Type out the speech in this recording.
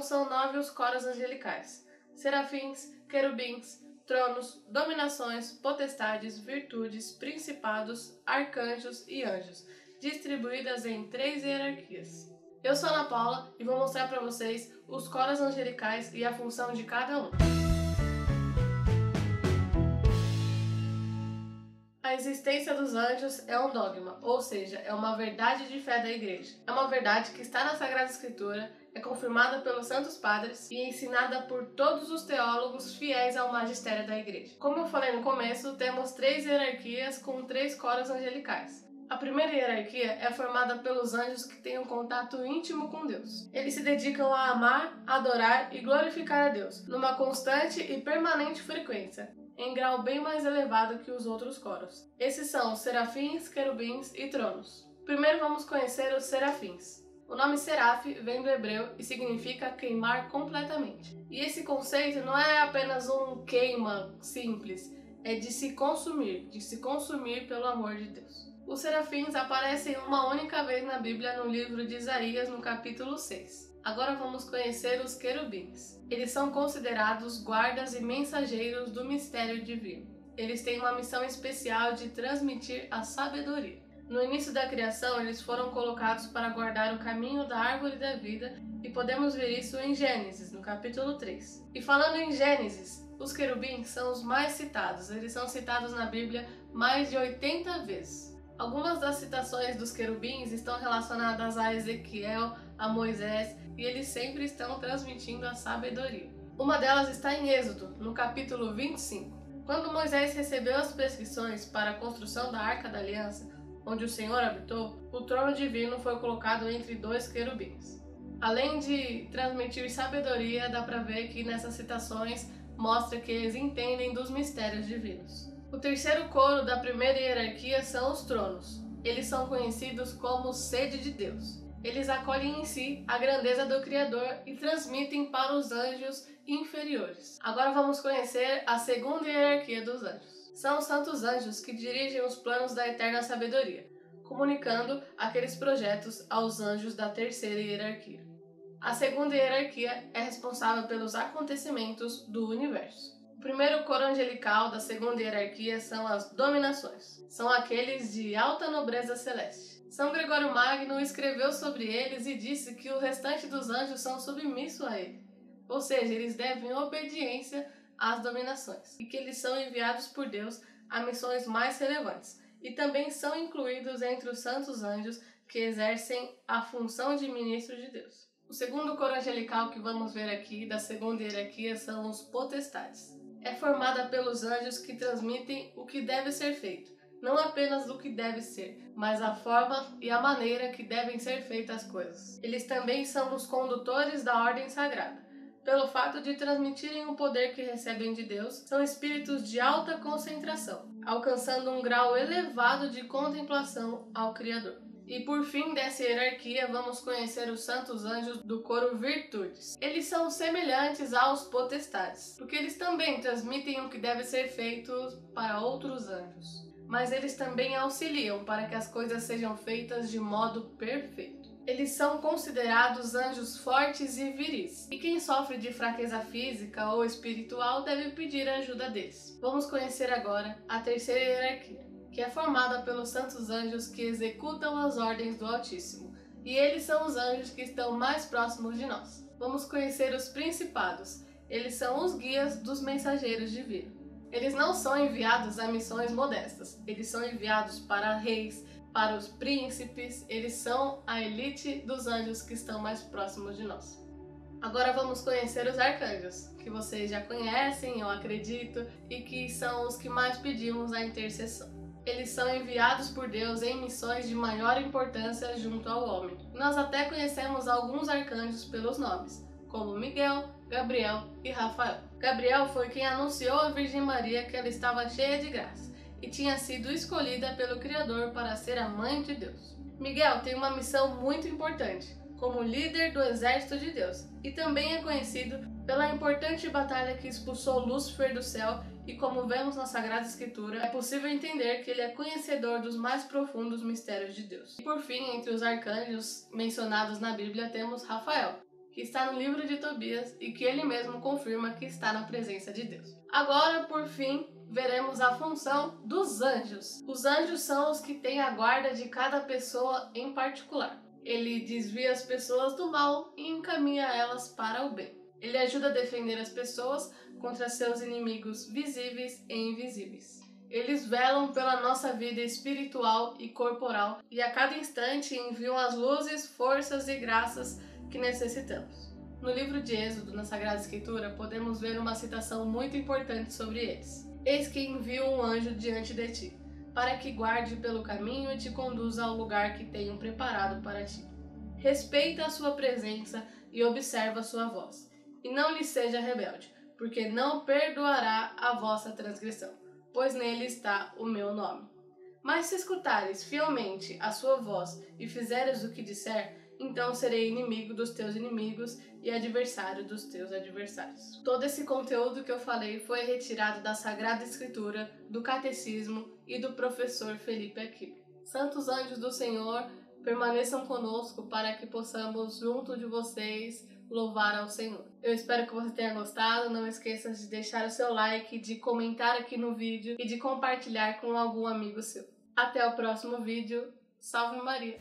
São 9 os coros angelicais: serafins, querubins, tronos, dominações, potestades, virtudes, principados, arcanjos e anjos, distribuídas em 3 hierarquias. Eu sou Ana Paula e vou mostrar para vocês os coros angelicais e a função de cada um. A existência dos anjos é um dogma, ou seja, é uma verdade de fé da Igreja. É uma verdade que está na Sagrada Escritura, é confirmada pelos Santos Padres e ensinada por todos os teólogos fiéis ao magistério da Igreja. Como eu falei no começo, temos 3 hierarquias com 3 coros angelicais. A primeira hierarquia é formada pelos anjos que têm um contato íntimo com Deus. Eles se dedicam a amar, adorar e glorificar a Deus, numa constante e permanente frequência, em grau bem mais elevado que os outros coros. Esses são os serafins, querubins e tronos. Primeiro vamos conhecer os serafins. O nome seraf vem do hebreu e significa queimar completamente. E esse conceito não é apenas um queima simples, é de se consumir pelo amor de Deus. Os serafins aparecem uma única vez na Bíblia no livro de Isaías, no capítulo 6. Agora vamos conhecer os querubins. Eles são considerados guardas e mensageiros do mistério divino. Eles têm uma missão especial de transmitir a sabedoria. No início da criação, eles foram colocados para guardar o caminho da árvore da vida e podemos ver isso em Gênesis, no capítulo 3. E falando em Gênesis, os querubins são os mais citados. Eles são citados na Bíblia mais de 80 vezes. Algumas das citações dos querubins estão relacionadas a Ezequiel, a Moisés, e eles sempre estão transmitindo a sabedoria. Uma delas está em Êxodo, no capítulo 25. Quando Moisés recebeu as prescrições para a construção da Arca da Aliança, onde o Senhor habitou, o trono divino foi colocado entre 2 querubins. Além de transmitir sabedoria, dá para ver que nessas citações mostra que eles entendem dos mistérios divinos. O terceiro coro da primeira hierarquia são os tronos. Eles são conhecidos como sede de Deus. Eles acolhem em si a grandeza do Criador e transmitem para os anjos inferiores. Agora vamos conhecer a segunda hierarquia dos anjos. São os santos anjos que dirigem os planos da eterna sabedoria, comunicando aqueles projetos aos anjos da terceira hierarquia. A segunda hierarquia é responsável pelos acontecimentos do universo. O primeiro coro angelical da segunda hierarquia são as dominações. São aqueles de alta nobreza celeste. São Gregório Magno escreveu sobre eles e disse que o restante dos anjos são submissos a ele. Ou seja, eles devem obediência às dominações. E que eles são enviados por Deus a missões mais relevantes. E também são incluídos entre os santos anjos que exercem a função de ministros de Deus. O segundo coro angelical que vamos ver aqui da segunda hierarquia são os potestades. É formada pelos anjos que transmitem o que deve ser feito, não apenas o que deve ser, mas a forma e a maneira que devem ser feitas as coisas. Eles também são os condutores da ordem sagrada. Pelo fato de transmitirem o poder que recebem de Deus, são espíritos de alta concentração, alcançando um grau elevado de contemplação ao Criador. E por fim dessa hierarquia, vamos conhecer os santos anjos do coro Virtudes. Eles são semelhantes aos potestades, porque eles também transmitem o que deve ser feito para outros anjos. Mas eles também auxiliam para que as coisas sejam feitas de modo perfeito. Eles são considerados anjos fortes e viris, e quem sofre de fraqueza física ou espiritual deve pedir a ajuda deles. Vamos conhecer agora a terceira hierarquia, que é formada pelos santos anjos que executam as ordens do Altíssimo, e eles são os anjos que estão mais próximos de nós. Vamos conhecer os principados. Eles são os guias dos mensageiros divinos. Eles não são enviados a missões modestas, eles são enviados para reis, para os príncipes, eles são a elite dos anjos que estão mais próximos de nós. Agora vamos conhecer os arcanjos, que vocês já conhecem, eu acredito, e que são os que mais pedimos a intercessão. Eles são enviados por Deus em missões de maior importância junto ao homem. Nós até conhecemos alguns arcanjos pelos nomes, como Miguel, Gabriel e Rafael. Gabriel foi quem anunciou à Virgem Maria que ela estava cheia de graça e tinha sido escolhida pelo Criador para ser a mãe de Deus. Miguel tem uma missão muito importante, como líder do exército de Deus, e também é conhecido pela importante batalha que expulsou Lúcifer do céu, e como vemos na Sagrada Escritura, é possível entender que ele é conhecedor dos mais profundos mistérios de Deus. E por fim, entre os arcanjos mencionados na Bíblia temos Rafael, que está no livro de Tobias e que ele mesmo confirma que está na presença de Deus. Agora, por fim, veremos a função dos anjos. Os anjos são os que têm a guarda de cada pessoa em particular. Ele desvia as pessoas do mal e encaminha elas para o bem. Ele ajuda a defender as pessoas contra seus inimigos visíveis e invisíveis. Eles velam pela nossa vida espiritual e corporal e a cada instante enviam as luzes, forças e graças que necessitamos. No livro de Êxodo, na Sagrada Escritura, podemos ver uma citação muito importante sobre eles. Eis que envio um anjo diante de ti, para que guarde pelo caminho e te conduza ao lugar que tenho preparado para ti. Respeita a sua presença e observa a sua voz, e não lhe seja rebelde, porque não perdoará a vossa transgressão, pois nele está o meu nome. Mas se escutares fielmente a sua voz e fizeres o que disser, então serei inimigo dos teus inimigos e adversário dos teus adversários. Todo esse conteúdo que eu falei foi retirado da Sagrada Escritura, do Catecismo e do professor Felipe Aquino. Santos anjos do Senhor, permaneçam conosco para que possamos, junto de vocês, louvar ao Senhor. Eu espero que você tenha gostado. Não esqueça de deixar o seu like, de comentar aqui no vídeo e de compartilhar com algum amigo seu. Até o próximo vídeo. Salve Maria!